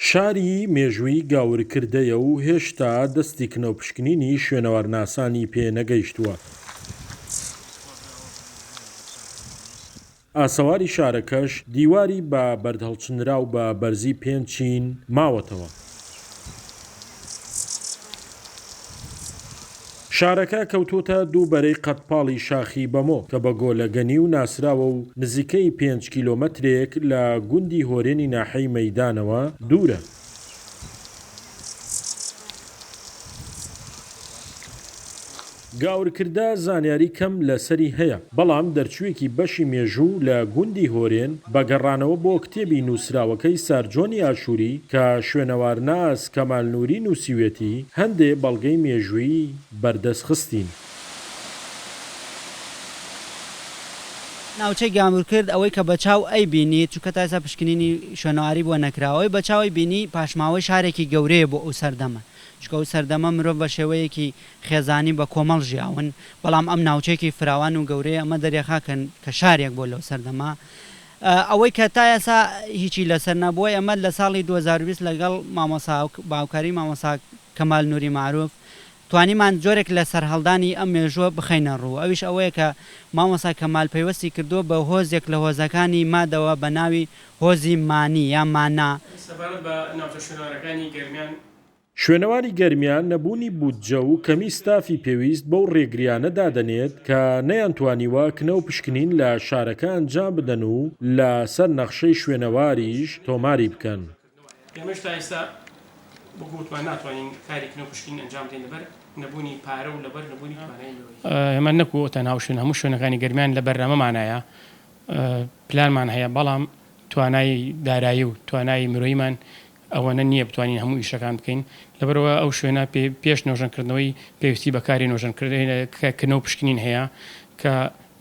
شاری مێژووی گاورکردەیە و هێشتا دەستی کنەوپشکنینی شوێنەوارناسانی پێ نەگەیشتووە. ئاسەواری شارەکەش دیواری بە بەردهەڵچنراو بە بەرزی پێنج چین ماوەتەوە. شارەکە کەوتوتە دوو بەرەی قەتپاڵی شاخی بەمۆ کە بە گۆلەگەنی و ناسراوە و نزیکەی 5 کیلۆمەترێک لە گوندی هۆرێنی ناحەی مەیدانەوە دوورە. گاورکردە زانیاری کەم لەسەری هەیە، بەڵام دەرچوویەکی بەشی مێژوو لە گوندی هۆرێن بە گەڕانەوە بۆ کتێبی نووسراوەکەی سارجۆنی ئاشووری کە شوێنەوارناس کەمال نووری نووسیوێتی هەندێ بەڵگەی مێژووی بەردەست خستین. ناوچەی گاورکرد ئەوەی کە بەچاو ئەی بینی چونکە تا ئێستا پشکنینی شوێنەواری بۆ نەکراوەی بەچاوی بینی پاشماوەی شارێکی گەورەیە بۆ ئەو سەردەمە، چکە ئەو سەردەمە مرۆڤ بە شێوەیەکی خێزانی بە کۆمەڵ ژیاون، بەڵام ئەم ناوچەیەکی فراوان و گەورەیە ئەمە دەریێخاکەن کە شارێک بۆ لەو سەردەما. ئەوەی کە تا ئێستا هیچی لەسەر نەبووە، ئەمە لە ساڵی 2020 لەگەڵ باوکاری مامۆستا کەمال نووری معروف توانیمان جۆرێک لە سەرهەڵدانی ئەم مێژووە بخەینە ڕوو. ئەویش ئەوەیە کە مامۆستا کەمال پەیوەستی کردووە بە هۆزێک لە هۆزەکانی مادەوە بە ناوی هۆزی مانی یا مانا. شوێنەواری گەرمیان نەبوونی بودجە و کەمی ستافی پێویست بەو ڕێگریانە دادەنێت کە نەیانتوانیوە کنەو پشکنین لە شارەکە ئەنجام بدەن و لە سەر نەخشەی شوێنەواریش تۆماری بکەن. بگوتمان ناتوانین کاری کنەوپشکین ئەنجام بدەین لەبەر نەبوونی پارە و لەبەر نەبوونی توانایی. ئێمە نەکووە تەنها شوێن هەموو شوێنەکانی گەرمیان لە بەرنامەمانایە، پلانمان هەیە، بەڵام توانای دارایی و توانای مرۆیمان ئەوەنە نییە بتوانین هەموو ئیشەکان بکەین. لەبەرەوە ئەو شوێنە پێش نۆژەنکردنەوەی پێویستی بەکاری کنەوپشکنین هەیە کە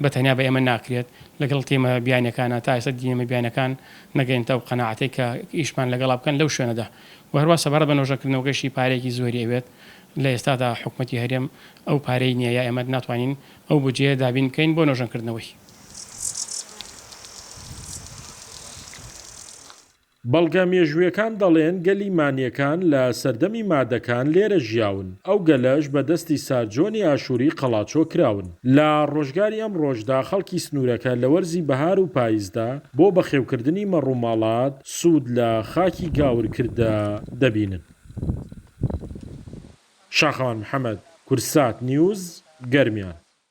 بەتەنیا بە ئێمە ناکرێت لەگەڵ تێمە بیانەکانە تا ئێستا دینەمە بیانەکان نەگەینتە و قەناعەتەی کە ئیشمان لەگەڵا بکەن لەو شوێنەدا. و هەروە سەبارەت بە نۆژەکردنەوەگەشی پارێکی زۆری ئەوێت لە ئێستادا حکوومەتی هەرێم ئەو پارەی نییە، یا ئێمە ناتوانین ئەو بودجەیە دابین بکەین بۆ نۆژەنکردنەوەی. بەڵگە مێژوویەکان دەڵێن گەلی مانیەکان لە سەردەمی مادەکان لێرە ژیاون، ئەو گەلەش بە دەستی سارجۆنی ئاشووری قەڵاچۆ کراون. لە ڕۆژگاری ئەم ڕۆژدا خەڵکی سنوورەکە لە وەرزی بەهار و پاییزدا بۆ بەخێوکردنی مەڕووماڵات سوود لە خاکی گاورکردە دەبینن. شاخەوان محەممەد، کورسات نیوز، گەرمیان.